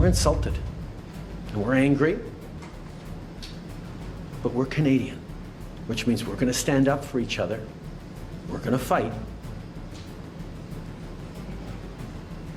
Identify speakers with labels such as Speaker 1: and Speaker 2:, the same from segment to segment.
Speaker 1: we're insulted, and we're angry, but we're Canadian, which means we're going to stand up for each other, we're going to fight,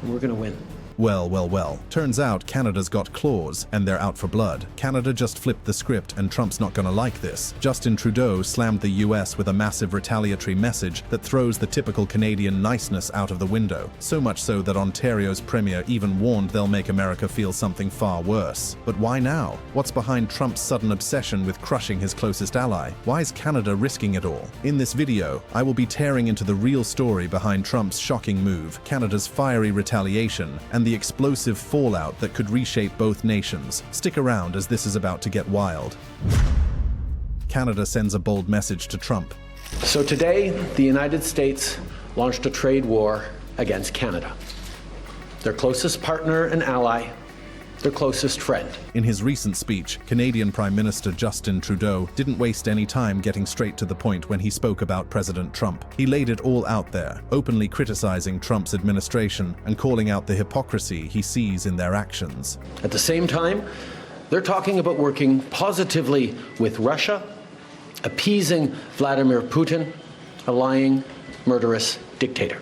Speaker 1: and we're going to win.
Speaker 2: Well. Turns out Canada's got claws, and they're out for blood. Canada just flipped the script, and Trump's not gonna like this. Justin Trudeau slammed the US with a massive retaliatory message that throws the typical Canadian niceness out of the window. So much so that Ontario's premier even warned they'll make America feel something far worse. But why now? What's behind Trump's sudden obsession with crushing his closest ally? Why is Canada risking it all? In this video, I will be tearing into the real story behind Trump's shocking move, Canada's fiery retaliation, and the explosive fallout that could reshape both nations. Stick around as this is about to get wild. Canada sends a bold message to Trump.
Speaker 1: So today, the United States launched a trade war against Canada, their closest partner and ally, their closest friend.
Speaker 2: In his recent speech, Canadian Prime Minister Justin Trudeau didn't waste any time getting straight to the point when he spoke about President Trump. He laid it all out there, openly criticizing Trump's administration and calling out the hypocrisy he sees in their actions.
Speaker 1: At the same time, they're talking about working positively with Russia, appeasing Vladimir Putin, a lying, murderous dictator.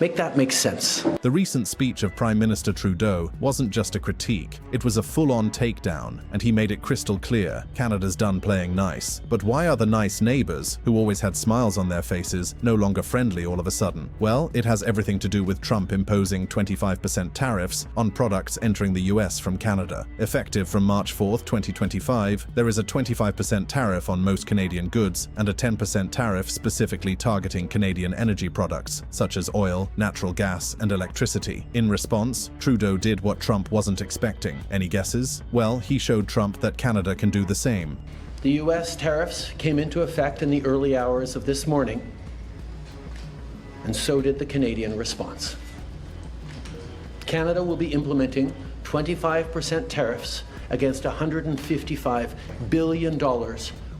Speaker 1: Make that make sense.
Speaker 2: The recent speech of Prime Minister Trudeau wasn't just a critique, it was a full-on takedown, and he made it crystal clear Canada's done playing nice. But why are the nice neighbors, who always had smiles on their faces, no longer friendly all of a sudden? Well, it has everything to do with Trump imposing 25% tariffs on products entering the US from Canada. Effective from March 4th, 2025, there is a 25% tariff on most Canadian goods and a 10% tariff specifically targeting Canadian energy products, such as oil, natural gas, and electricity. In response, Trudeau did what Trump wasn't expecting. Any guesses? Well, he showed Trump that Canada can do the same.
Speaker 1: The US tariffs came into effect in the early hours of this morning, and so did the Canadian response. Canada will be implementing 25% tariffs against $155 billion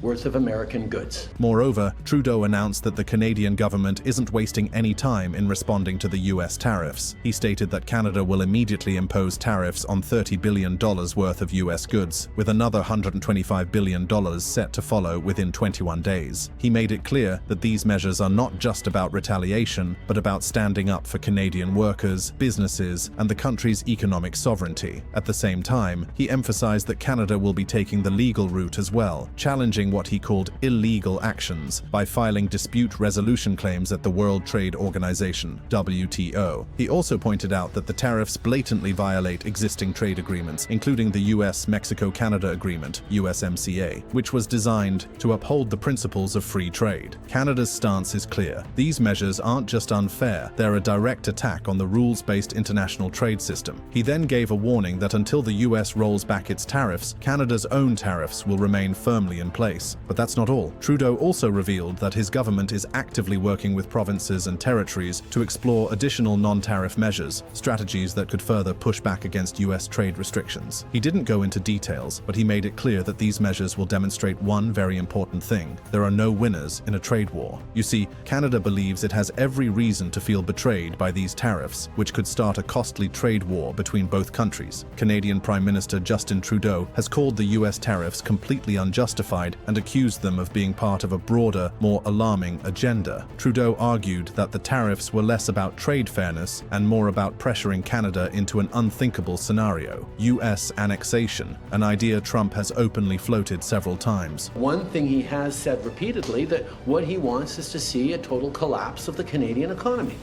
Speaker 1: worth of American goods.
Speaker 2: Moreover, Trudeau announced that the Canadian government isn't wasting any time in responding to the US tariffs. He stated that Canada will immediately impose tariffs on $30 billion worth of US goods, with another $125 billion set to follow within 21 days. He made it clear that these measures are not just about retaliation, but about standing up for Canadian workers, businesses, and the country's economic sovereignty. At the same time, he emphasized that Canada will be taking the legal route as well, challenging what he called illegal actions by filing dispute resolution claims at the World Trade Organization, WTO. He also pointed out that the tariffs blatantly violate existing trade agreements, including the US-Mexico-Canada Agreement, USMCA, which was designed to uphold the principles of free trade. Canada's stance is clear. These measures aren't just unfair, they're a direct attack on the rules-based international trade system. He then gave a warning that until the US rolls back its tariffs, Canada's own tariffs will remain firmly in place. But that's not all. Trudeau also revealed that his government is actively working with provinces and territories to explore additional non-tariff measures, strategies that could further push back against US trade restrictions. He didn't go into details, but he made it clear that these measures will demonstrate one very important thing: there are no winners in a trade war. You see, Canada believes it has every reason to feel betrayed by these tariffs, which could start a costly trade war between both countries. Canadian Prime Minister Justin Trudeau has called the US tariffs completely unjustified and accused them of being part of a broader, more alarming agenda. Trudeau argued that the tariffs were less about trade fairness and more about pressuring Canada into an unthinkable scenario: US annexation, an idea Trump has openly floated several times.
Speaker 1: One thing he has said repeatedly, that what he wants is to see a total collapse of the Canadian economy,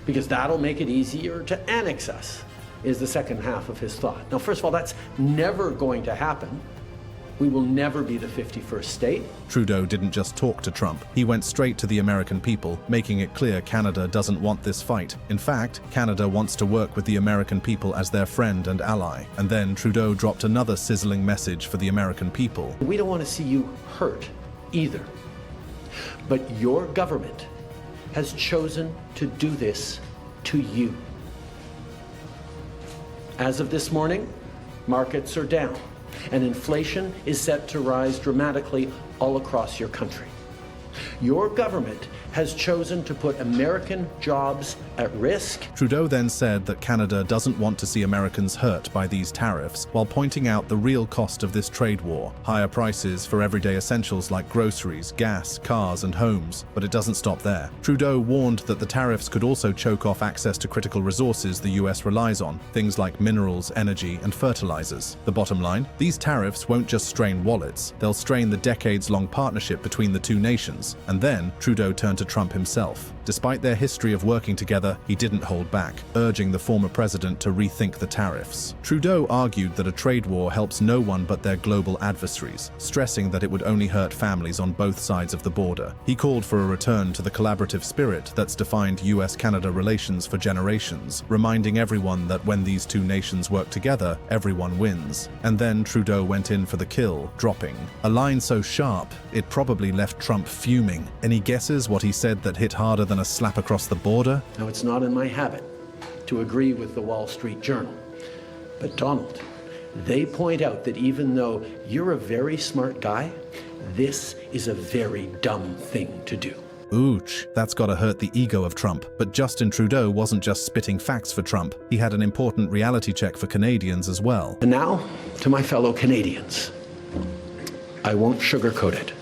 Speaker 1: because that'll make it easier to annex us, is the second half of his thought. Now, first of all, that's never going to happen. We will never be the 51st state.
Speaker 2: Trudeau didn't just talk to Trump. He went straight to the American people, making it clear Canada doesn't want this fight. In fact, Canada wants to work with the American people as their friend and ally. And then Trudeau dropped another sizzling message for the American people.
Speaker 1: We don't want to see you hurt either. But your government has chosen to do this to you. As of this morning, markets are down, and inflation is set to rise dramatically all across your country. Your government has chosen to put American jobs at risk.
Speaker 2: Trudeau then said that Canada doesn't want to see Americans hurt by these tariffs, while pointing out the real cost of this trade war: higher prices for everyday essentials like groceries, gas, cars, and homes. But it doesn't stop there. Trudeau warned that the tariffs could also choke off access to critical resources the US relies on, things like minerals, energy, and fertilizers. The bottom line: these tariffs won't just strain wallets, they'll strain the decades-long partnership between the two nations. And then Trudeau turned to Trump himself. Despite their history of working together, he didn't hold back, urging the former president to rethink the tariffs. Trudeau argued that a trade war helps no one but their global adversaries, stressing that it would only hurt families on both sides of the border. He called for a return to the collaborative spirit that's defined US-Canada relations for generations, reminding everyone that when these two nations work together, everyone wins. And then Trudeau went in for the kill, dropping a line so sharp, it probably left Trump fuming. Any guesses what he said that hit harder than a slap across the border?
Speaker 1: Now, it's not in my habit to agree with the Wall Street Journal, but Donald, they point out that even though you're a very smart guy, this is a very dumb thing to do.
Speaker 2: Ouch, that's gotta hurt the ego of Trump. But Justin Trudeau wasn't just spitting facts for Trump. He had an important reality check for Canadians as well.
Speaker 1: And now, to my fellow Canadians, I won't sugarcoat it.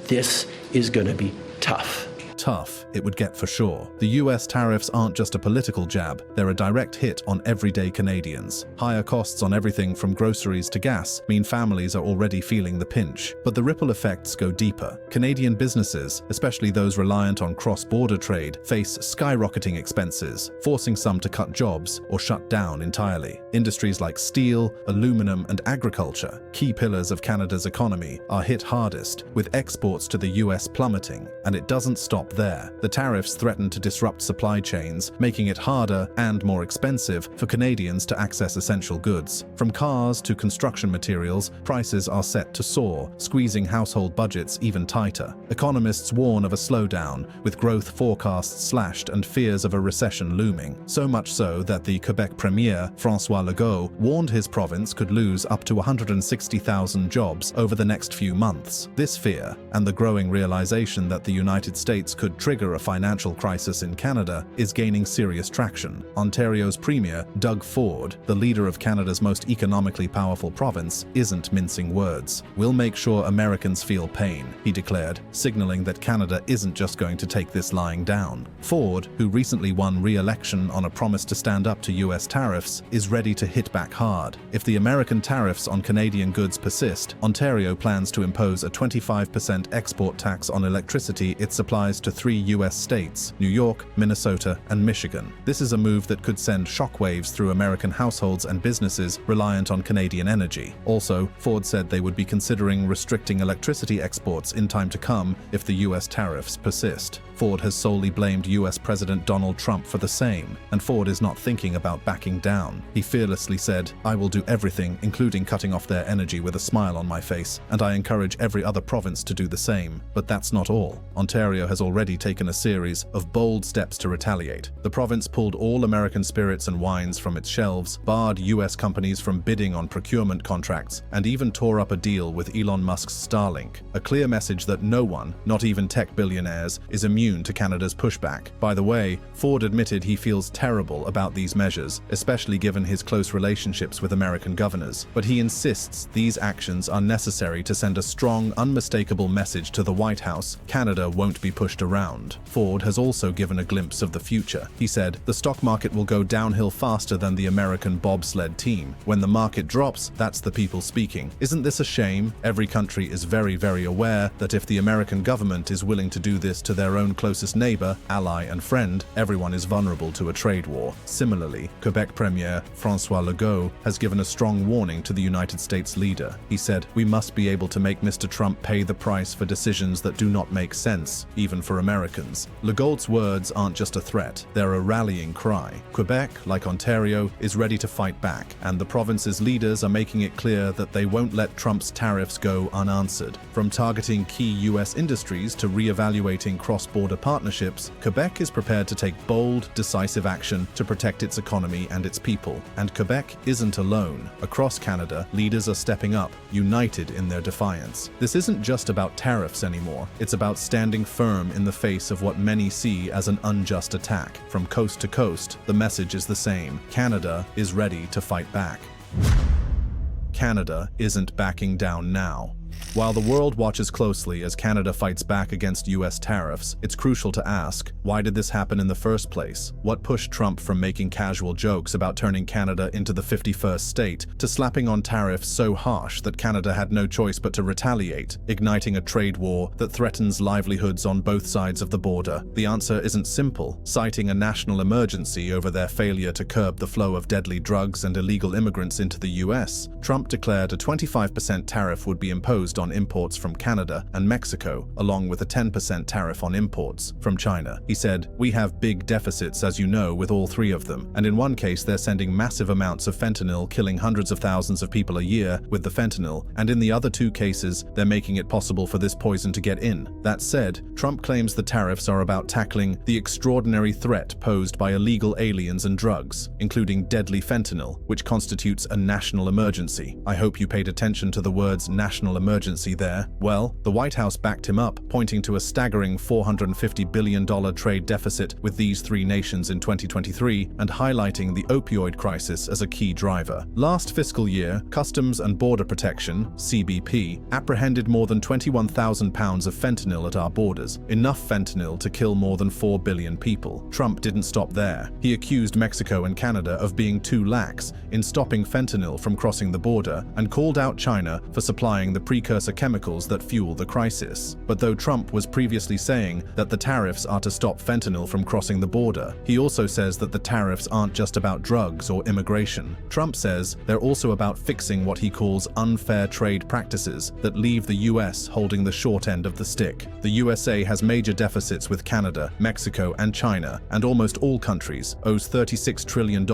Speaker 1: This is gonna be tough.
Speaker 2: Tough, it would get for sure. The US tariffs aren't just a political jab, they're a direct hit on everyday Canadians. Higher costs on everything from groceries to gas mean families are already feeling the pinch. But the ripple effects go deeper. Canadian businesses, especially those reliant on cross-border trade, face skyrocketing expenses, forcing some to cut jobs or shut down entirely. Industries like steel, aluminum, and agriculture, key pillars of Canada's economy, are hit hardest, with exports to the US plummeting. And it doesn't stop there. The tariffs threaten to disrupt supply chains, making it harder and more expensive for Canadians to access essential goods. From cars to construction materials, prices are set to soar, squeezing household budgets even tighter. Economists warn of a slowdown, with growth forecasts slashed and fears of a recession looming. So much so that the Quebec Premier, François Legault, warned his province could lose up to 160,000 jobs over the next few months. This fear, and the growing realization that the United States could trigger a financial crisis in Canada, is gaining serious traction. Ontario's Premier, Doug Ford, the leader of Canada's most economically powerful province, isn't mincing words. "We'll make sure Americans feel pain," he declared, signaling that Canada isn't just going to take this lying down. Ford, who recently won re-election on a promise to stand up to US tariffs, is ready to hit back hard. If the American tariffs on Canadian goods persist, Ontario plans to impose a 25% export tax on electricity it supplies to 3 US states: New York, Minnesota, and Michigan. This is a move that could send shockwaves through American households and businesses reliant on Canadian energy. Also, Ford said they would be considering restricting electricity exports in time to come if the US tariffs persist. Ford has solely blamed US President Donald Trump for the same, and Ford is not thinking about backing down. He fearlessly said, "I will do everything, including cutting off their energy, with a smile on my face, and I encourage every other province to do the same." But that's not all. Ontario has already taken a series of bold steps to retaliate. The province pulled all American spirits and wines from its shelves, barred US companies from bidding on procurement contracts, and even tore up a deal with Elon Musk's Starlink. A clear message that no one, not even tech billionaires, is immune to Canada's pushback. By the way, Ford admitted he feels terrible about these measures, especially given his close relationships with American governors. But he insists these actions are necessary to send a strong, unmistakable message to the White House: Canada won't be pushed around. Ford has also given a glimpse of the future. He said, "The stock market will go downhill faster than the American bobsled team. When the market drops, that's the people speaking. Isn't this a shame? Every country is very, very aware that if the American government is willing to do this to their own closest neighbor, ally, and friend, everyone is vulnerable to a trade war." Similarly, Quebec Premier François Legault has given a strong warning to the United States leader. He said, "We must be able to make Mr. Trump pay the price for decisions that do not make sense, even for Americans." Legault's words aren't just a threat, they're a rallying cry. Quebec, like Ontario, is ready to fight back, and the province's leaders are making it clear that they won't let Trump's tariffs go unanswered. From targeting key US industries to re-evaluating cross-border partnerships, Quebec is prepared to take bold, decisive action to protect its economy and its people. And Quebec isn't alone. Across Canada, leaders are stepping up, united in their defiance. This isn't just about tariffs anymore, it's about standing firm in in the face of what many see as an unjust attack. From coast to coast, the message is the same. Canada is ready to fight back. Canada isn't backing down now. While the world watches closely as Canada fights back against US tariffs, it's crucial to ask, why did this happen in the first place? What pushed Trump from making casual jokes about turning Canada into the 51st state to slapping on tariffs so harsh that Canada had no choice but to retaliate, igniting a trade war that threatens livelihoods on both sides of the border? The answer isn't simple. Citing a national emergency over their failure to curb the flow of deadly drugs and illegal immigrants into the US, Trump declared a 25% tariff would be imposed on imports from Canada and Mexico, along with a 10% tariff on imports from China. He said, "We have big deficits, as you know, with all three of them, and in one case they're sending massive amounts of fentanyl, killing hundreds of thousands of people a year with the fentanyl, and in the other two cases, they're making it possible for this poison to get in." That said, Trump claims the tariffs are about tackling the extraordinary threat posed by illegal aliens and drugs, including deadly fentanyl, which constitutes a national emergency. I hope you paid attention to the words national emergency there. Well, the White House backed him up, pointing to a staggering $450 billion trade deficit with these three nations in 2023 and highlighting the opioid crisis as a key driver. Last fiscal year, Customs and Border Protection, CBP, apprehended more than 21,000 pounds of fentanyl at our borders, enough fentanyl to kill more than 4 billion people. Trump didn't stop there. He accused Mexico and Canada of being too lax in stopping fentanyl from crossing the border and called out China for supplying the precursor chemicals that fuel the crisis. But though Trump was previously saying that the tariffs are to stop fentanyl from crossing the border, he also says that the tariffs aren't just about drugs or immigration. Trump says they're also about fixing what he calls unfair trade practices that leave the US holding the short end of the stick. The USA has major deficits with Canada, Mexico, and China, and almost all countries owes $36 trillion,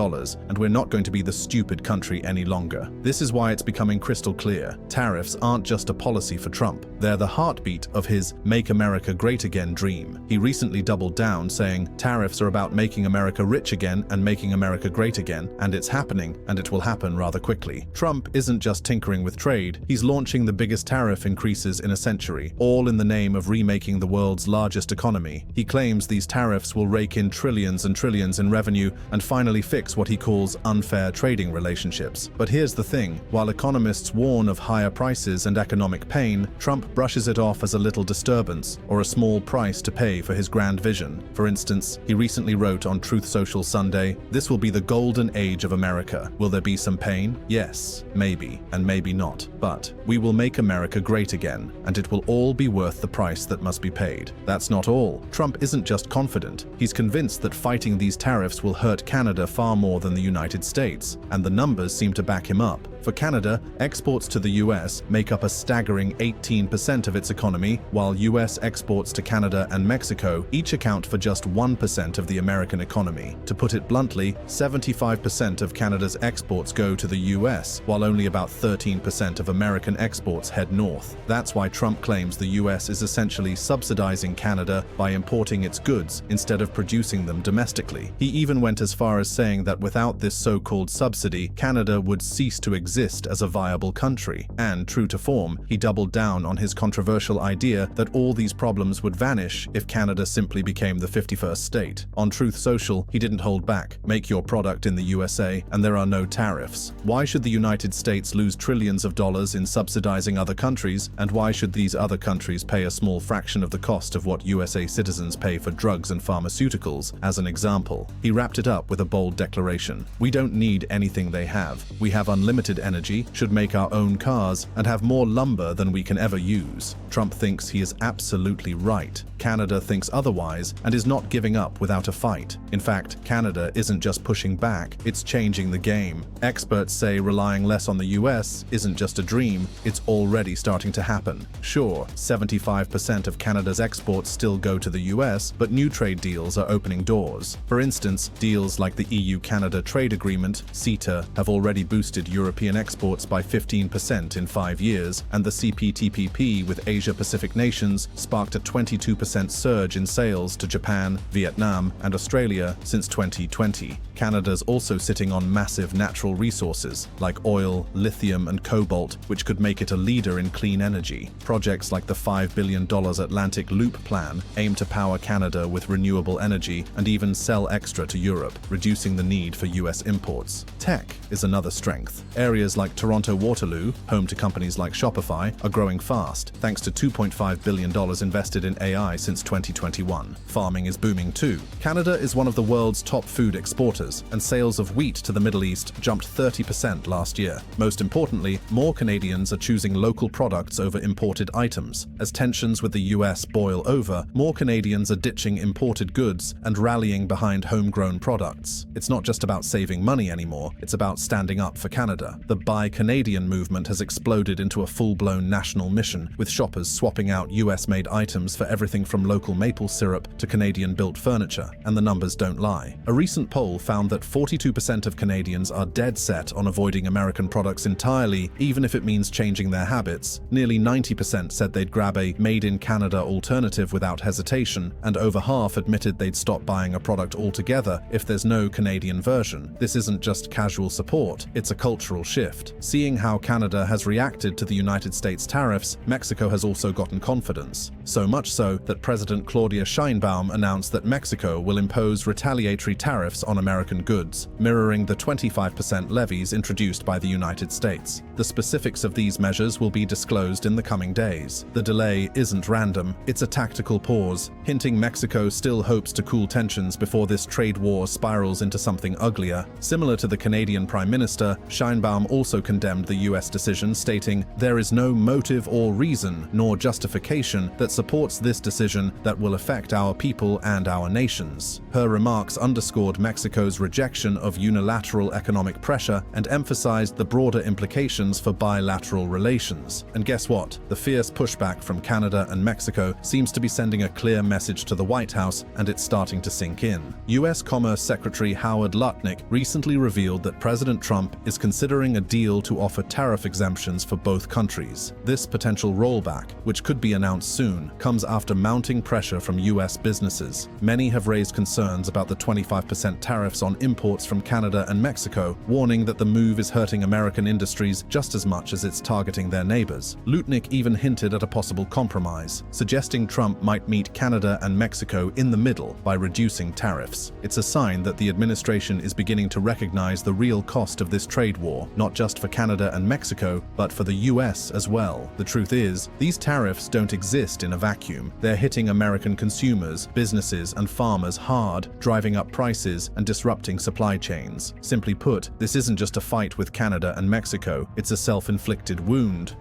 Speaker 2: and we're not going to be the stupid country any longer. This is why it's becoming crystal clear. Tariffs aren't just a policy for Trump. They're the heartbeat of his Make America Great Again dream. He recently doubled down, saying tariffs are about making America rich again and making America great again, and it's happening, and it will happen rather quickly. Trump isn't just tinkering with trade, he's launching the biggest tariff increases in a century, all in the name of remaking the world's largest economy. He claims these tariffs will rake in trillions and trillions in revenue and finally fix what he calls unfair trading relationships. But here's the thing, while economists warn of higher prices and economic pain, Trump brushes it off as a little disturbance or a small price to pay for his grand vision. For instance, he recently wrote on Truth Social Sunday, "This will be the golden age of America. Will there be some pain? Yes, maybe, and maybe not. But we will make America great again, and it will all be worth the price that must be paid." That's not all. Trump isn't just confident. He's convinced that fighting these tariffs will hurt Canada far more than the United States, and the numbers seem to back him up. For Canada, exports to the US make up a staggering 18% of its economy, while US exports to Canada and Mexico each account for just 1% of the American economy. To put it bluntly, 75% of Canada's exports go to the US, while only about 13% of American exports head north. That's why Trump claims the US is essentially subsidizing Canada by importing its goods instead of producing them domestically. He even went as far as saying that without this so-called subsidy, Canada would cease to exist as a viable country. And, true to form, he doubled down on his controversial idea that all these problems would vanish if Canada simply became the 51st state. On Truth Social, he didn't hold back. Make your product in the USA, and there are no tariffs. Why should the United States lose trillions of dollars in subsidizing other countries, and why should these other countries pay a small fraction of the cost of what USA citizens pay for drugs and pharmaceuticals, as an example? He wrapped it up with a bold declaration. "We don't need anything they have. We have unlimited energy, should make our own cars, and have more lumber than we can ever use." Trump thinks he is absolutely right. Canada thinks otherwise and is not giving up without a fight. In fact, Canada isn't just pushing back, it's changing the game. Experts say relying less on the US isn't just a dream, it's already starting to happen. Sure, 75% of Canada's exports still go to the US, but new trade deals are opening doors. For instance, deals like the EU-Canada Trade Agreement, CETA, have already boosted European exports by 15% in 5 years, and the CPTPP with Asia-Pacific nations sparked a 22% surge in sales to Japan, Vietnam, and Australia since 2020. Canada's also sitting on massive natural resources like oil, lithium, and cobalt, which could make it a leader in clean energy. Projects like the $5 billion Atlantic Loop plan aim to power Canada with renewable energy and even sell extra to Europe, reducing the need for US imports. Tech is another strength. Areas like Toronto Waterloo, home to companies like Shopify, are growing fast, thanks to $2.5 billion invested in AI since 2021. Farming is booming too. Canada is one of the world's top food exporters, and sales of wheat to the Middle East jumped 30% last year. Most importantly, more Canadians are choosing local products over imported items. As tensions with the US boil over, more Canadians are ditching imported goods and rallying behind homegrown products. It's not just about saving money anymore, it's about standing up for Canada. The Buy Canadian movement has exploded into a full-blown national mission, with shoppers swapping out US-made items for everything from local maple syrup to Canadian-built furniture, and the numbers don't lie. A recent poll found that 42% of Canadians are dead set on avoiding American products entirely, even if it means changing their habits. Nearly 90% said they'd grab a made-in-Canada alternative without hesitation, and over half admitted they'd stop buying a product altogether if there's no Canadian version. This isn't just casual support, it's a cultural shift. Seeing how Canada has reacted to the United States tariffs, Mexico has also gotten confidence. So much so that President Claudia Sheinbaum announced that Mexico will impose retaliatory tariffs on American goods, mirroring the 25% levies introduced by the United States. The specifics of these measures will be disclosed in the coming days. The delay isn't random, it's a tactical pause, hinting Mexico still hopes to cool tensions before this trade war spirals into something uglier. Similar to the Canadian Prime Minister, Sheinbaum also condemned the US decision, stating, "There is no motive or reason nor justification that supports this decision that will affect our people and our nations." Her remarks underscored Mexico's rejection of unilateral economic pressure and emphasized the broader implications for bilateral relations. And guess what? The fierce pushback from Canada and Mexico seems to be sending a clear message to the White House, and it's starting to sink in. US Commerce Secretary Howard Lutnick recently revealed that President Trump is considering a deal to offer tariff exemptions for both countries. This potential rollback, which could be announced soon, comes after mounting pressure from US businesses. Many have raised concerns about the 25% tariffs on imports from Canada and Mexico, warning that the move is hurting American industries just as much as it's targeting their neighbors. Lutnick even hinted at a possible compromise, suggesting Trump might meet Canada and Mexico in the middle by reducing tariffs. It's a sign that the administration is beginning to recognize the real cost of this trade war, not just for Canada and Mexico, but for the US as well. The truth is, these tariffs don't exist in a vacuum. They're hitting American consumers, businesses, and farmers hard, driving up prices and disrupting supply chains. Simply put, this isn't just a fight with Canada and Mexico, it's a self-inflicted wound.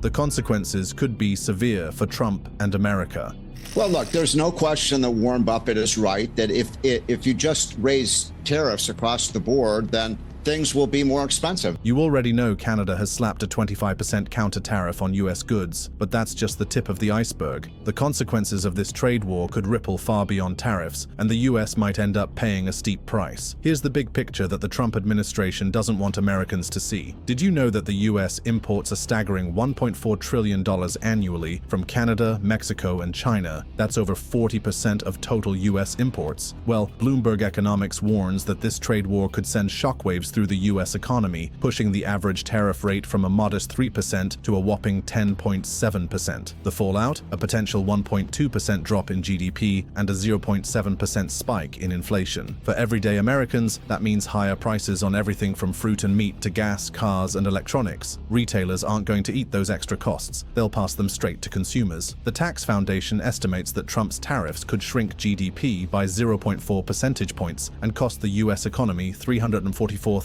Speaker 2: The consequences could be severe for Trump and America.
Speaker 3: Well, look, there's no question that Warren Buffett is right, that if you just raise tariffs across the board, then things will be more expensive.
Speaker 2: You already know Canada has slapped a 25% counter tariff on US goods, but that's just the tip of the iceberg. The consequences of this trade war could ripple far beyond tariffs, and the US might end up paying a steep price. Here's the big picture that the Trump administration doesn't want Americans to see. Did you know that the US imports a staggering $1.4 trillion annually from Canada, Mexico, and China? That's over 40% of total US imports. Well, Bloomberg Economics warns that this trade war could send shockwaves through the US economy, pushing the average tariff rate from a modest 3% to a whopping 10.7%. The fallout? A potential 1.2% drop in GDP and a 0.7% spike in inflation. For everyday Americans, that means higher prices on everything from fruit and meat to gas, cars, and electronics. Retailers aren't going to eat those extra costs. They'll pass them straight to consumers. The Tax Foundation estimates that Trump's tariffs could shrink GDP by 0.4 percentage points and cost the US economy 344,000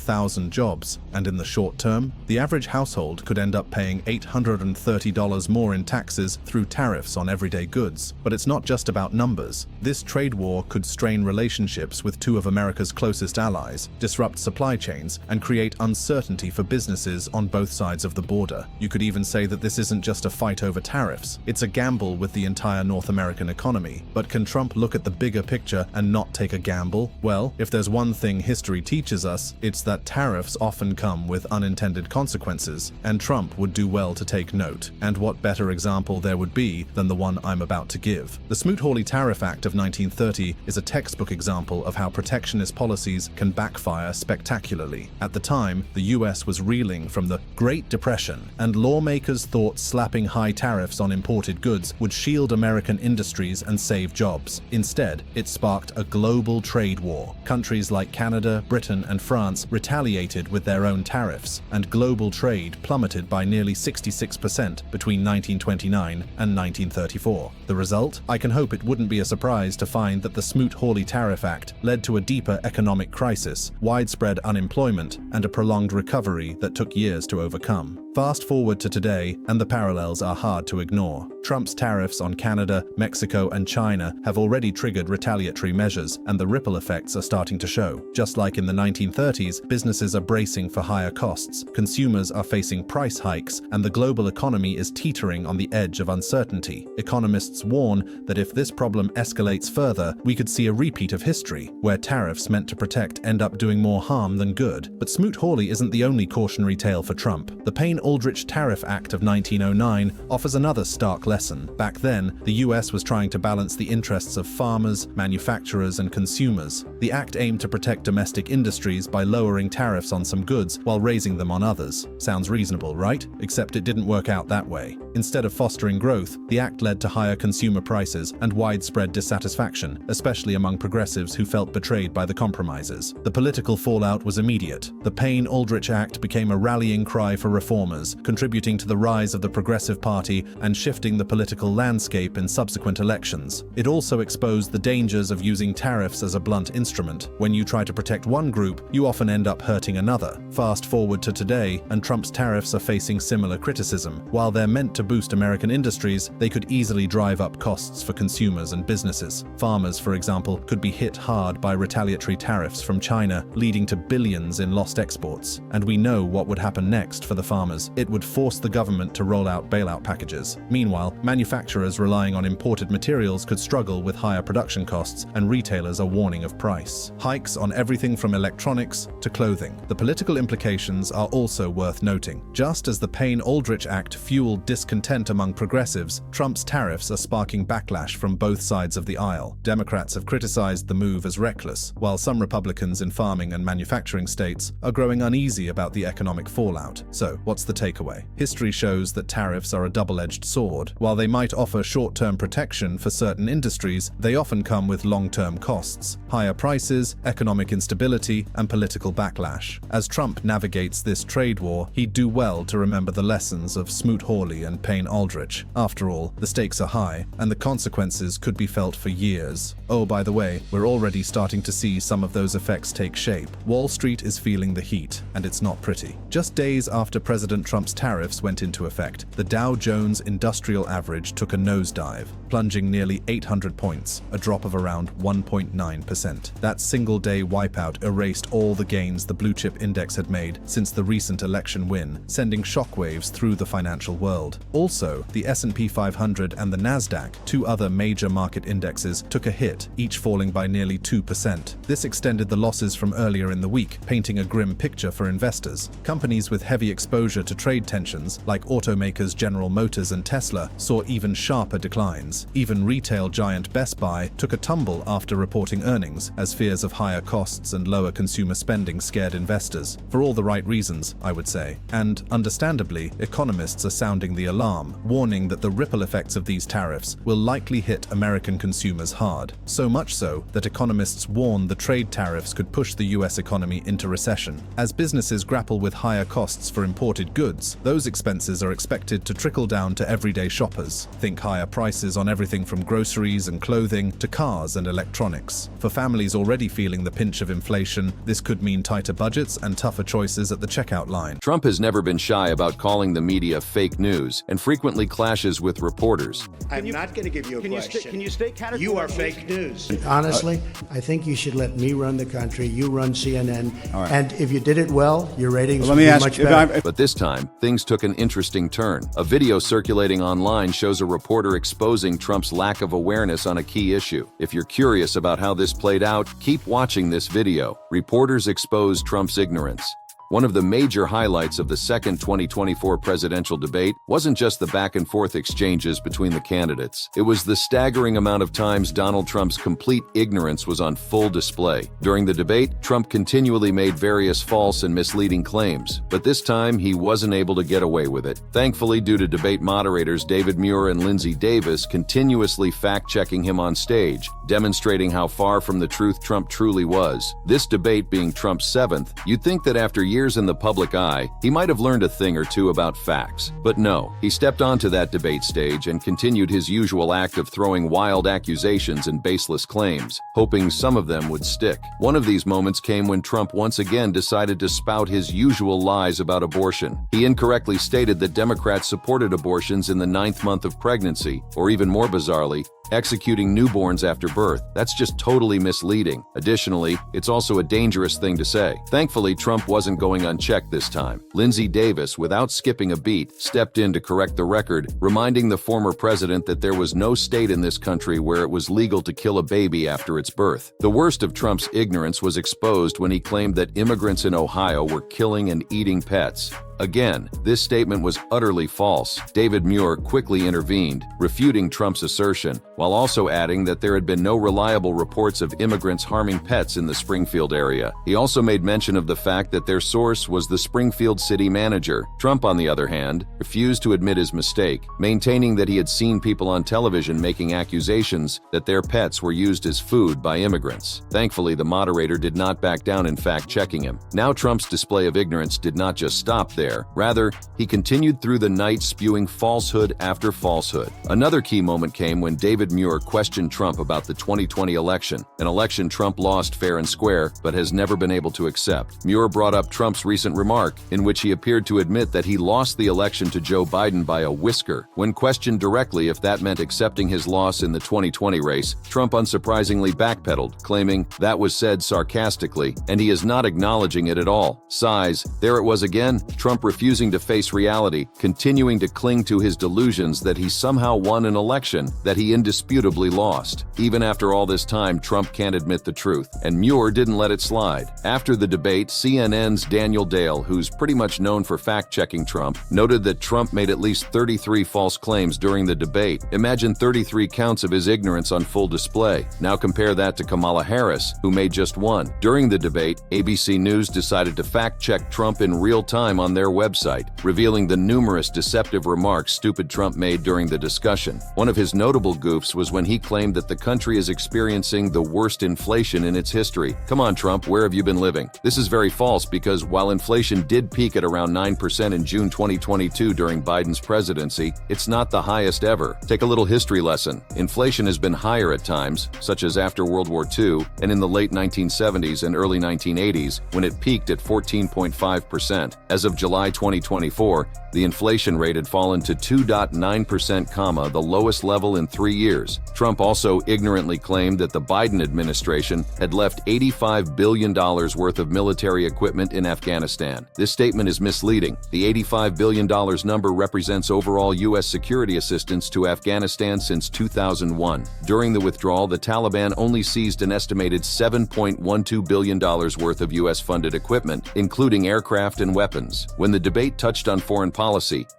Speaker 2: jobs, and in the short term, the average household could end up paying $830 more in taxes through tariffs on everyday goods. But it's not just about numbers. This trade war could strain relationships with two of America's closest allies, disrupt supply chains, and create uncertainty for businesses on both sides of the border. You could even say that this isn't just a fight over tariffs, it's a gamble with the entire North American economy. But can Trump look at the bigger picture and not take a gamble? Well, if there's one thing history teaches us, it's that tariffs often come with unintended consequences, and Trump would do well to take note. And what better example there would be than the one I'm about to give. The Smoot-Hawley Tariff Act of 1930 is a textbook example of how protectionist policies can backfire spectacularly. At the time, the US was reeling from the Great Depression, and lawmakers thought slapping high tariffs on imported goods would shield American industries and save jobs. Instead, it sparked a global trade war. Countries like Canada, Britain, and France retaliated with their own tariffs, and global trade plummeted by nearly 66% between 1929 and 1934. The result? I can hope it wouldn't be a surprise to find that the Smoot-Hawley Tariff Act led to a deeper economic crisis, widespread unemployment, and a prolonged recovery that took years to overcome. Fast forward to today, and the parallels are hard to ignore. Trump's tariffs on Canada, Mexico, and China have already triggered retaliatory measures, and the ripple effects are starting to show. Just like in the 1930s, businesses are bracing for higher costs, consumers are facing price hikes, and the global economy is teetering on the edge of uncertainty. Economists warn that if this problem escalates further, we could see a repeat of history, where tariffs meant to protect end up doing more harm than good. But Smoot-Hawley isn't the only cautionary tale for Trump. The Payne-Aldrich Tariff Act of 1909 offers another stark lesson. Back then, the US was trying to balance the interests of farmers, manufacturers, and consumers. The act aimed to protect domestic industries by lowering tariffs on some goods while raising them on others. Sounds reasonable, right? Except it didn't work out that way. Instead of fostering growth, the act led to higher consumer prices and widespread dissatisfaction, especially among progressives who felt betrayed by the compromises. The political fallout was immediate. The Payne-Aldrich Act became a rallying cry for reformers, contributing to the rise of the Progressive Party and shifting the political landscape in subsequent elections. It also exposed the dangers of using tariffs as a blunt instrument. When you try to protect one group, you often end up hurting another. Fast forward to today, and Trump's tariffs are facing similar criticism. While they're meant to boost American industries, they could easily drive up costs for consumers and businesses. Farmers, for example, could be hit hard by retaliatory tariffs from China, leading to billions in lost exports. And we know what would happen next for the farmers. It would force the government to roll out bailout packages. Meanwhile, manufacturers relying on imported materials could struggle with higher production costs, and retailers are warning of price hikes on everything from electronics to clothing. The political implications are also worth noting. Just as the Payne-Aldrich Act fueled discontent among progressives, Trump's tariffs are sparking backlash from both sides of the aisle. Democrats have criticized the move as reckless, while some Republicans in farming and manufacturing states are growing uneasy about the economic fallout. So, what's the takeaway? History shows that tariffs are a double-edged sword. While they might offer short-term protection for certain industries, they often come with long-term costs, higher prices, economic instability, and political backlash. As Trump navigates this trade war, he'd do well to remember the lessons of Smoot-Hawley and Payne-Aldrich. After all, the stakes are high, and the consequences could be felt for years. Oh, by the way, we're already starting to see some of those effects take shape. Wall Street is feeling the heat, and it's not pretty. Just days after President Trump's tariffs went into effect, the Dow Jones Industrial Average took a nosedive, plunging nearly 800 points, a drop of around 1.9%. That single-day wipeout erased all the gains the blue-chip index had made since the recent election win, sending shockwaves through the financial world. Also, the S&P 500 and the Nasdaq, two other major market indexes, took a hit, each falling by nearly 2%. This extended the losses from earlier in the week, painting a grim picture for investors. Companies with heavy exposure to trade tensions, like automakers General Motors and Tesla, saw even sharper declines. Even retail giant Best Buy took a tumble after reporting earnings, as fears of higher costs and lower consumer spending scared investors. For all the right reasons, I would say. And, understandably, economists are sounding the alarm, warning that the ripple effects of these tariffs will likely hit American consumers hard. So much so that economists warn the trade tariffs could push the US economy into recession. As businesses grapple with higher costs for imported goods, those expenses are expected to trickle down to everyday shoppers. Think higher prices on everything from groceries and clothing to cars and electronics. For families already feeling the pinch of inflation, this could mean tighter budgets and tougher choices at the checkout line.
Speaker 4: Trump has never been shy about calling the media fake news and frequently clashes with reporters.
Speaker 5: I'm not going to give you a question.
Speaker 6: Can you stay categorical?
Speaker 5: You are fake news.
Speaker 6: Honestly, I think you should let me run the country. You run CNN.
Speaker 7: All right.
Speaker 6: And if you did it well, your ratings
Speaker 7: Let
Speaker 6: would
Speaker 7: me
Speaker 6: be
Speaker 7: ask
Speaker 6: much
Speaker 7: if
Speaker 6: better.
Speaker 4: But this time, time, things took an interesting turn. A video circulating online shows a reporter exposing Trump's lack of awareness on a key issue. If you're curious about how this played out, keep watching this video. Reporters expose Trump's ignorance. One of the major highlights of the second 2024 presidential debate wasn't just the back-and-forth exchanges between the candidates. It was the staggering amount of times Donald Trump's complete ignorance was on full display. During the debate, Trump continually made various false and misleading claims, but this time he wasn't able to get away with it. Thankfully, due to debate moderators David Muir and Lindsey Davis continuously fact-checking him on stage, demonstrating how far from the truth Trump truly was. This debate being Trump's seventh, you'd think that after years in the public eye, he might have learned a thing or two about facts. But no, he stepped onto that debate stage and continued his usual act of throwing wild accusations and baseless claims, hoping some of them would stick. One of these moments came when Trump once again decided to spout his usual lies about abortion. He incorrectly stated that Democrats supported abortions in the 9th month of pregnancy, or even more bizarrely, executing newborns after birth. That's just totally misleading. Additionally, it's also a dangerous thing to say. Thankfully, Trump wasn't going unchecked this time. Lindsey Davis, without skipping a beat, stepped in to correct the record, reminding the former president that there was no state in this country where it was legal to kill a baby after its birth. The worst of Trump's ignorance was exposed when he claimed that immigrants in Ohio were killing and eating pets. Again, this statement was utterly false. David Muir quickly intervened, refuting Trump's assertion, while also adding that there had been no reliable reports of immigrants harming pets in the Springfield area. He also made mention of the fact that their source was the Springfield city manager. Trump, on the other hand, refused to admit his mistake, maintaining that he had seen people on television making accusations that their pets were used as food by immigrants. Thankfully, the moderator did not back down in fact-checking him. Now Trump's display of ignorance did not just stop there. Rather, he continued through the night spewing falsehood after falsehood. Another key moment came when David Muir questioned Trump about the 2020 election, an election Trump lost fair and square but has never been able to accept. Muir brought up Trump's recent remark, in which he appeared to admit that he lost the election to Joe Biden by a whisker. When questioned directly if that meant accepting his loss in the 2020 race, Trump unsurprisingly backpedaled, claiming that was said sarcastically, and he is not acknowledging it at all. Sighs, there it was again, Trump refusing to face reality, continuing to cling to his delusions that he somehow won an election that he indisputably lost. Even after all this time, Trump can't admit the truth, and Muir didn't let it slide. After the debate, CNN's Daniel Dale, who's pretty much known for fact-checking Trump, noted that Trump made at least 33 false claims during the debate. Imagine 33 counts of his ignorance on full display. Now compare that to Kamala Harris, who made just one. During the debate, ABC News decided to fact-check Trump in real time on their website, revealing the numerous deceptive remarks stupid Trump made during the discussion. One of his notable goofs was when he claimed that the country is experiencing the worst inflation in its history. Come on, Trump, where have you been living? This is very false because while inflation did peak at around 9% in June 2022 during Biden's presidency, it's not the highest ever. Take a little history lesson. Inflation has been higher at times, such as after World War II and in the late 1970s and early 1980s, when it peaked at 14.5%. As of July 2024, the inflation rate had fallen to 2.9%, the lowest level in 3 years. Trump also ignorantly claimed that the Biden administration had left $85 billion worth of military equipment in Afghanistan. This statement is misleading. The $85 billion number represents overall U.S. security assistance to Afghanistan since 2001. During the withdrawal, the Taliban only seized an estimated $7.12 billion worth of U.S.-funded equipment, including aircraft and weapons. When the debate touched on foreign policy,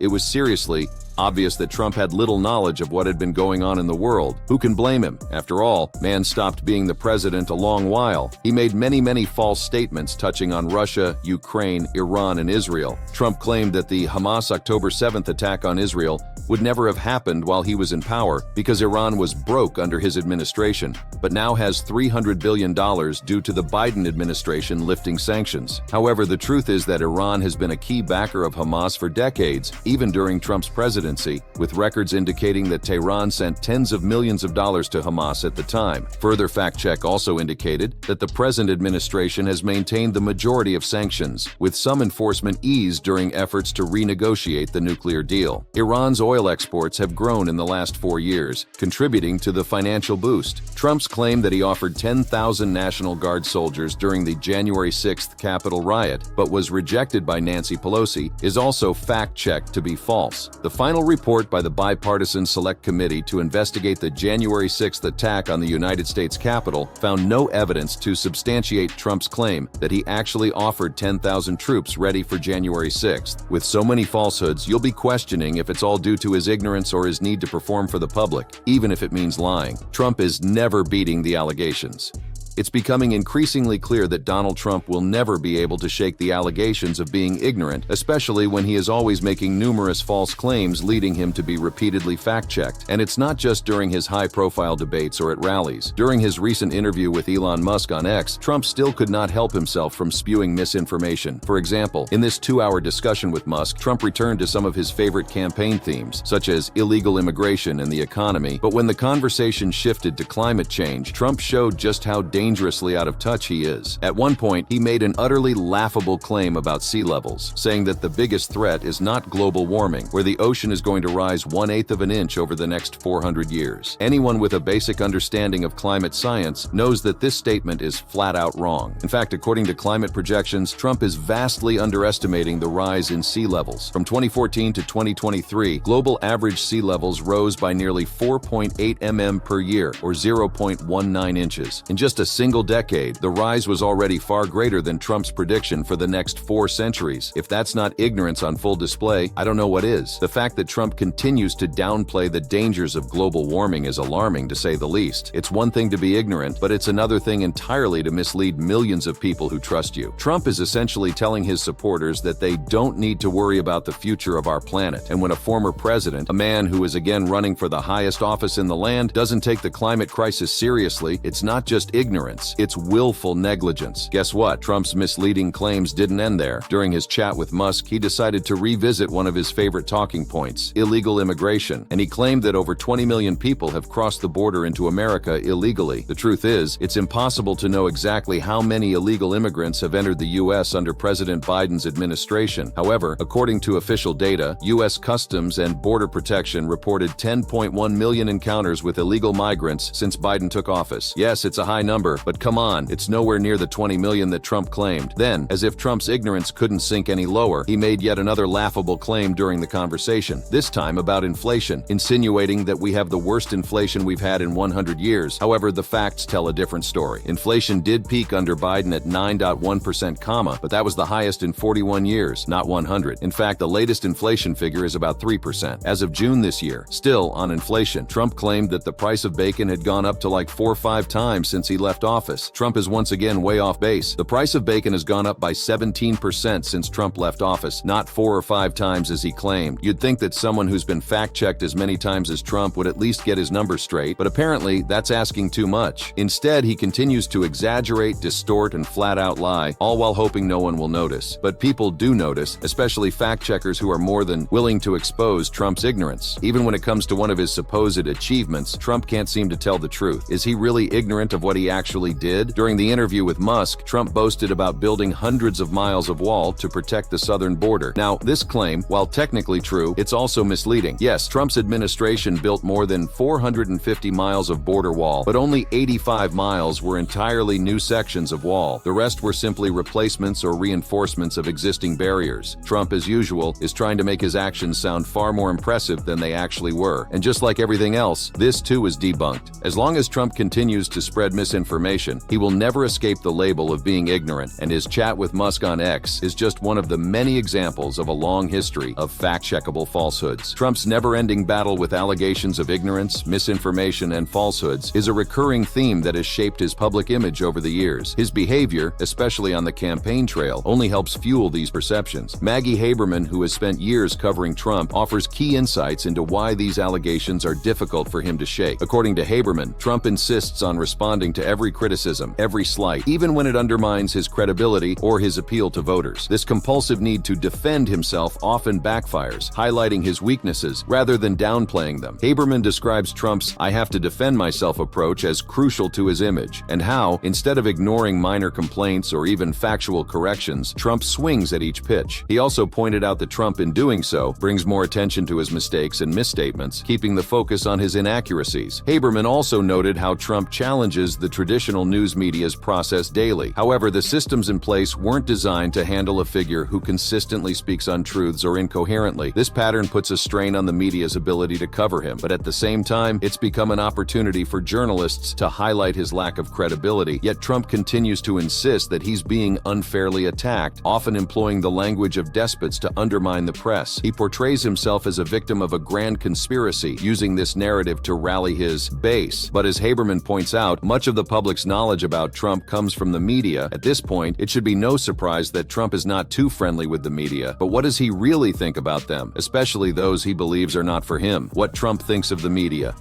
Speaker 4: it was seriously obvious that Trump had little knowledge of what had been going on in the world. Who can blame him? After all, man stopped being the president a long while. He made many false statements touching on Russia, Ukraine, Iran, and Israel. Trump claimed that the Hamas October 7th attack on Israel would never have happened while he was in power because Iran was broke under his administration, but now has $300 billion due to the Biden administration lifting sanctions. However, the truth is that Iran has been a key backer of Hamas for decades, even during Trump's presidency. presidency, with records indicating that Tehran sent tens of millions of dollars to Hamas at the time. Further fact check also indicated that the present administration has maintained the majority of sanctions, with some enforcement eased during efforts to renegotiate the nuclear deal. Iran's oil exports have grown in the last 4 years, contributing to the financial boost. Trump's claim that he offered 10,000 National Guard soldiers during the January 6th Capitol riot, but was rejected by Nancy Pelosi, is also fact-checked to be false. The final report by the Bipartisan Select Committee to investigate the January 6th attack on the United States Capitol found no evidence to substantiate Trump's claim that he actually offered 10,000 troops ready for January 6th. With so many falsehoods, you'll be questioning if it's all due to his ignorance or his need to perform for the public, even if it means lying. Trump is never beating the allegations. It's becoming increasingly clear that Donald Trump will never be able to shake the allegations of being ignorant, especially when he is always making numerous false claims leading him to be repeatedly fact-checked. And it's not just during his high-profile debates or at rallies. During his recent interview with Elon Musk on X, Trump still could not help himself from spewing misinformation. For example, in this 2-hour discussion with Musk, Trump returned to some of his favorite campaign themes, such as illegal immigration and the economy. But when the conversation shifted to climate change, Trump showed just how dangerously out of touch he is. At one point, he made an utterly laughable claim about sea levels, saying that the biggest threat is not global warming, where the ocean is going to rise 1/8 of an inch over the next 400 years. Anyone with a basic understanding of climate science knows that this statement is flat out wrong. In fact, according to climate projections, Trump is vastly underestimating the rise in sea levels. From 2014 to 2023, global average sea levels rose by nearly 4.8 mm per year, or 0.19 inches. In just a single decade, the rise was already far greater than Trump's prediction for the next 4 centuries. If that's not ignorance on full display, I don't know what is. The fact that Trump continues to downplay the dangers of global warming is alarming, to say the least. It's one thing to be ignorant, but it's another thing entirely to mislead millions of people who trust you. Trump is essentially telling his supporters that they don't need to worry about the future of our planet. And when a former president, a man who is again running for the highest office in the land, doesn't take the climate crisis seriously, it's not just ignorance, it's willful negligence. Guess what? Trump's misleading claims didn't end there. During his chat with Musk, he decided to revisit one of his favorite talking points, illegal immigration, and he claimed that over 20 million people have crossed the border into America illegally. The truth is, it's impossible to know exactly how many illegal immigrants have entered the U.S. under President Biden's administration. However, according to official data, U.S. Customs and Border Protection reported 10.1 million encounters with illegal migrants since Biden took office. Yes, it's a high number, but come on, it's nowhere near the 20 million that Trump claimed. Then, as if Trump's ignorance couldn't sink any lower, he made yet another laughable claim during the conversation, this time about inflation, insinuating that we have the worst inflation we've had in 100 years. However, the facts tell a different story. Inflation did peak under Biden at 9.1%, but that was the highest in 41 years, not 100. In fact, the latest inflation figure is about 3%. As of June this year, still on inflation, Trump claimed that the price of bacon had gone up to like 4 or 5 times since he left office. Trump is once again way off base. The price of bacon has gone up by 17% since Trump left office, not 4 or 5 times as he claimed. You'd think that someone who's been fact-checked as many times as Trump would at least get his numbers straight, but apparently that's asking too much. Instead, he continues to exaggerate, distort, and flat-out lie, all while hoping no one will notice. But people do notice, especially fact-checkers who are more than willing to expose Trump's ignorance. Even when it comes to one of his supposed achievements, Trump can't seem to tell the truth. Is he really ignorant of what he actually did? During the interview with Musk, Trump boasted about building hundreds of miles of wall to protect the southern border. Now, this claim, while technically true, it's also misleading. Yes, Trump's administration built more than 450 miles of border wall, but only 85 miles were entirely new sections of wall. The rest were simply replacements or reinforcements of existing barriers. Trump, as usual, is trying to make his actions sound far more impressive than they actually were. And just like everything else, this too is debunked. As long as Trump continues to spread misinformation, he will never escape the label of being ignorant, and his chat with Musk on X is just one of the many examples of a long history of fact-checkable falsehoods. Trump's never-ending battle with allegations of ignorance, misinformation, and falsehoods is a recurring theme that has shaped his public image over the years. His behavior, especially on the campaign trail, only helps fuel these perceptions. Maggie Haberman, who has spent years covering Trump, offers key insights into why these allegations are difficult for him to shake. According to Haberman, Trump insists on responding to every every criticism, every slight, even when it undermines his credibility or his appeal to voters. This compulsive need to defend himself often backfires, highlighting his weaknesses rather than downplaying them. Haberman describes Trump's "I have to defend myself" approach as crucial to his image, and how, instead of ignoring minor complaints or even factual corrections, Trump swings at each pitch. He also pointed out that Trump, in doing so, brings more attention to his mistakes and misstatements, keeping the focus on his inaccuracies. Haberman also noted how Trump challenges the traditional news media's process daily. However, the systems in place weren't designed to handle a figure who consistently speaks untruths or incoherently. This pattern puts a strain on the media's ability to cover him, but at the same time, it's become an opportunity for journalists to highlight his lack of credibility. Yet Trump continues to insist that he's being unfairly attacked, often employing the language of despots to undermine the press. He portrays himself as a victim of a grand conspiracy, using this narrative to rally his base. But as Haberman points out, much of the public's knowledge about Trump comes from the media. At this point, it should be no surprise that Trump is not too friendly with the media. But what does he really think about them, especially those he believes are not for him? What Trump thinks of the media.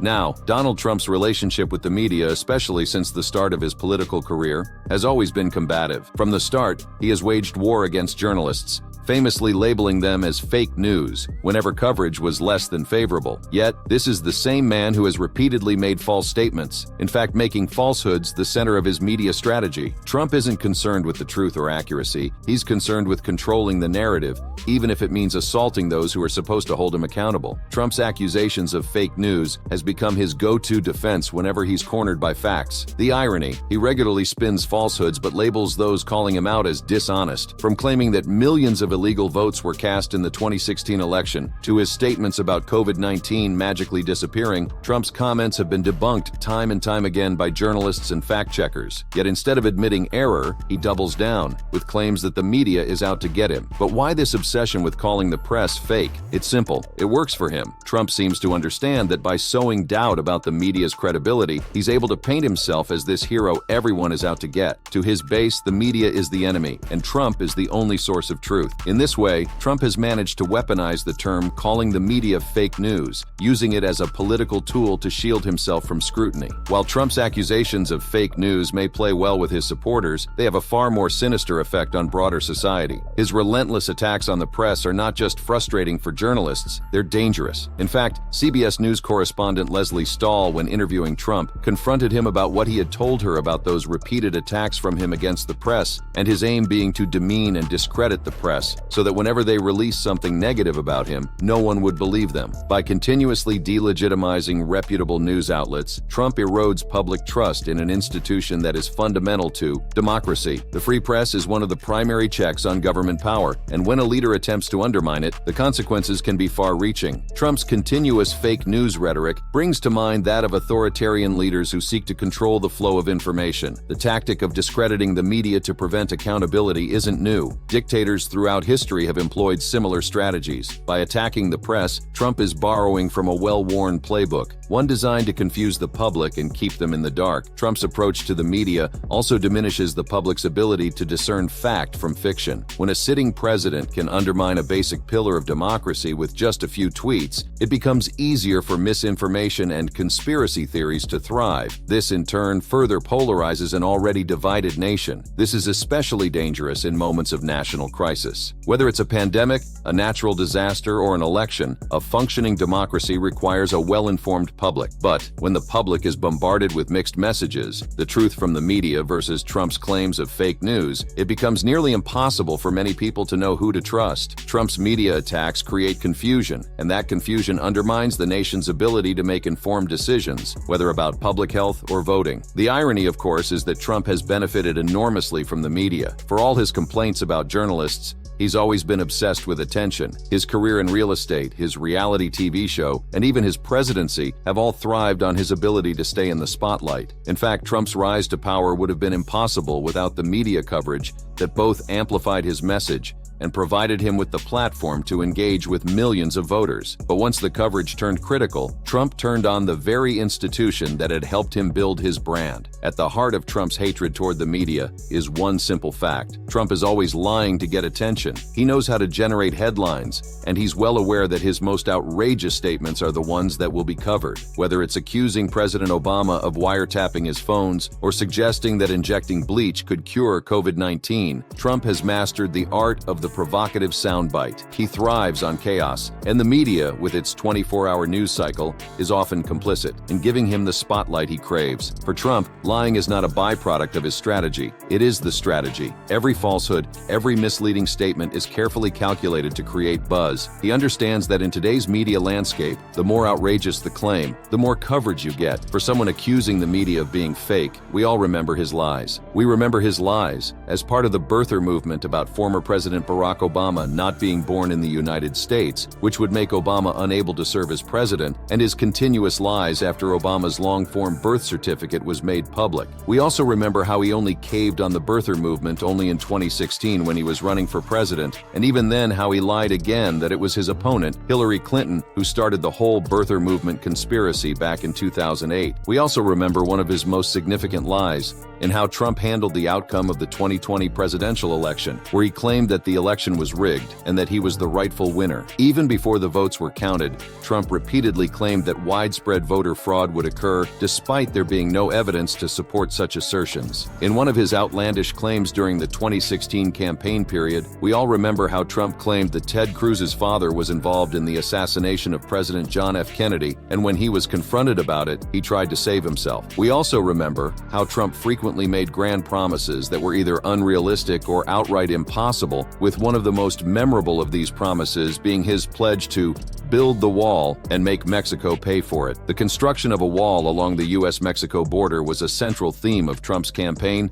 Speaker 4: Now, Donald Trump's relationship with the media, especially since the start of his political career, has always been combative. From the start, he has waged war against journalists, famously labeling them as fake news whenever coverage was less than favorable. Yet, this is the same man who has repeatedly made false statements, in fact making falsehoods the center of his media strategy. Trump isn't concerned with the truth or accuracy, he's concerned with controlling the narrative, even if it means assaulting those who are supposed to hold him accountable. Trump's accusations of fake news has become his go-to defense whenever he's cornered by facts. The irony, he regularly spins falsehoods but labels those calling him out as dishonest. From claiming that millions of illegal votes were cast in the 2016 election, to his statements about COVID-19 magically disappearing, Trump's comments have been debunked time and time again by journalists and fact-checkers. Yet instead of admitting error, he doubles down, with claims that the media is out to get him. But why this obsession with calling the press fake? It's simple. It works for him. Trump seems to understand that by sowing doubt about the media's credibility, he's able to paint himself as this hero everyone is out to get. To his base, the media is the enemy, and Trump is the only source of truth. In this way, Trump has managed to weaponize the term calling the media fake news, using it as a political tool to shield himself from scrutiny. While Trump's accusations of fake news may play well with his supporters, they have a far more sinister effect on broader society. His relentless attacks on the press are not just frustrating for journalists, they're dangerous. In fact, CBS News correspondent Leslie Stahl, when interviewing Trump, confronted him about what he had told her about those repeated attacks from him against the press, and his aim being to demean and discredit the press, so that whenever they released something negative about him, no one would believe them. By continuously delegitimizing reputable news outlets, Trump erodes public trust in an institution that is fundamental to democracy. The free press is one of the primary checks on government power, and when a leader attempts to undermine it, the consequences can be far-reaching. Trump's continuous fake news rhetoric brings to mind that of authoritarian leaders who seek to control the flow of information. The tactic of discrediting the media to prevent accountability isn't new. Dictators throughout history have employed similar strategies. By attacking the press, Trump is borrowing from a well-worn playbook, one designed to confuse the public and keep them in the dark. Trump's approach to the media also diminishes the public's ability to discern fact from fiction. When a sitting president can undermine a basic pillar of democracy with just a few tweets, it becomes easier for misinformation and conspiracy theories to thrive. This, in turn, further polarizes an already divided nation. This is especially dangerous in moments of national crisis. Whether it's a pandemic, a natural disaster, or an election, a functioning democracy requires a well-informed public. But when the public is bombarded with mixed messages, the truth from the media versus Trump's claims of fake news, it becomes nearly impossible for many people to know who to trust. Trump's media attacks create confusion, and that confusion undermines the nation's ability to make informed decisions, whether about public health or voting. The irony, of course, is that Trump has benefited enormously from the media. For all his complaints about journalists, he's always been obsessed with attention. His career in real estate, his reality TV show, and even his presidency have all thrived on his ability to stay in the spotlight. In fact, Trump's rise to power would have been impossible without the media coverage that both amplified his message and provided him with the platform to engage with millions of voters. But once the coverage turned critical, Trump turned on the very institution that had helped him build his brand. At the heart of Trump's hatred toward the media is one simple fact. Trump is always lying to get attention. He knows how to generate headlines, and he's well aware that his most outrageous statements are the ones that will be covered. Whether it's accusing President Obama of wiretapping his phones or suggesting that injecting bleach could cure COVID-19, Trump has mastered the art of the provocative soundbite. He thrives on chaos, and the media, with its 24-hour news cycle, is often complicit in giving him the spotlight he craves. For Trump, lying is not a byproduct of his strategy. It is the strategy. Every falsehood, every misleading statement is carefully calculated to create buzz. He understands that in today's media landscape, the more outrageous the claim, the more coverage you get. For someone accusing the media of being fake, we all remember his lies. We remember his lies as part of the birther movement about former President Barack Obama not being born in the United States, which would make Obama unable to serve as president, and his continuous lies after Obama's long-form birth certificate was made public. We also remember how he only caved on the birther movement only in 2016 when he was running for president, and even then how he lied again that it was his opponent, Hillary Clinton, who started the whole birther movement conspiracy back in 2008. We also remember one of his most significant lies in how Trump handled the outcome of the 2020 presidential election, where he claimed that the election was rigged and that he was the rightful winner. Even before the votes were counted, Trump repeatedly claimed that widespread voter fraud would occur despite there being no evidence to support such assertions. In one of his outlandish claims during the 2016 campaign period, we all remember how Trump claimed that Ted Cruz's father was involved in the assassination of President John F. Kennedy, and when he was confronted about it, he tried to save himself. We also remember how Trump frequently made grand promises that were either unrealistic or outright impossible, with one of the most memorable of these promises being his pledge to build the wall and make Mexico pay for it. The construction of a wall along the U.S.-Mexico border was a central theme of Trump's campaign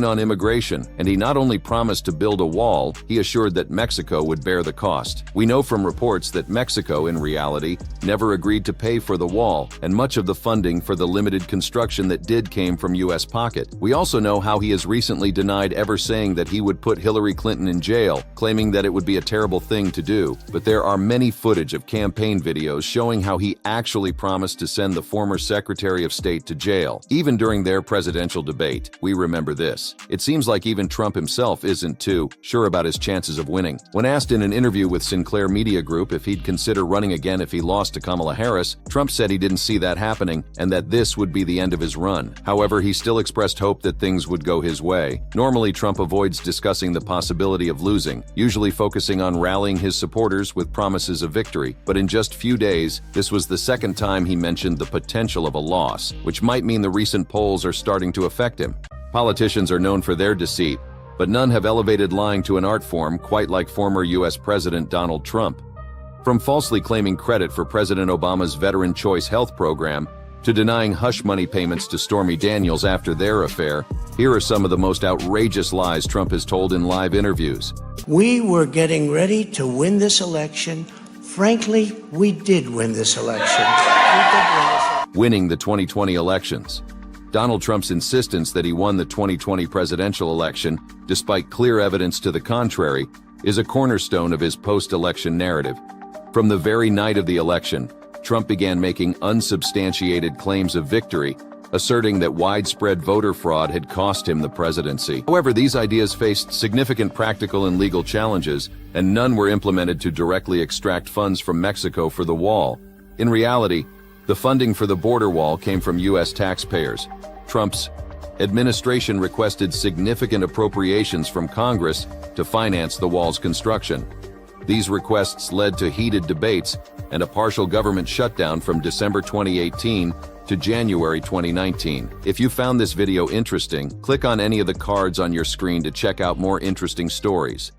Speaker 4: on immigration, and he not only promised to build a wall, he assured that Mexico would bear the cost. We know from reports that Mexico, in reality, never agreed to pay for the wall, and much of the funding for the limited construction that did came from U.S. pocket. We also know how he has recently denied ever saying that he would put Hillary Clinton in jail, claiming that it would be a terrible thing to do. But there are many footage of campaign videos showing how he actually promised to send the former Secretary of State to jail. Even during their presidential debate, we remember this. It seems like even Trump himself isn't too sure about his chances of winning. When asked in an interview with Sinclair Media Group if he'd consider running again if he lost to Kamala Harris, Trump said he didn't see that happening and that this would be the end of his run. However, he still expressed hope that things would go his way. Normally, Trump avoids discussing the possibility of losing, usually focusing on rallying his supporters with promises of victory. But in just few days, this was the second time he mentioned the potential of a loss, which might mean the recent polls are starting to affect him. Politicians are known for their deceit, but none have elevated lying to an art form quite like former U.S. President Donald Trump. From falsely claiming credit for President Obama's Veteran Choice Health Program to denying hush money payments to Stormy Daniels after their affair, here are some of the most outrageous lies Trump has told in live interviews.
Speaker 6: We were getting ready to win this election. Frankly, we did win this election.
Speaker 4: Winning the 2020 elections. Donald Trump's insistence that he won the 2020 presidential election, despite clear evidence to the contrary, is a cornerstone of his post-election narrative. From the very night of the election, Trump began making unsubstantiated claims of victory, asserting that widespread voter fraud had cost him the presidency. However, these ideas faced significant practical and legal challenges, and none were implemented to directly extract funds from Mexico for the wall. In reality, the funding for the border wall came from U.S. taxpayers. Trump's administration requested significant appropriations from Congress to finance the wall's construction. These requests led to heated debates and a partial government shutdown from December 2018 to January 2019. If you found this video interesting, click on any of the cards on your screen to check out more interesting stories.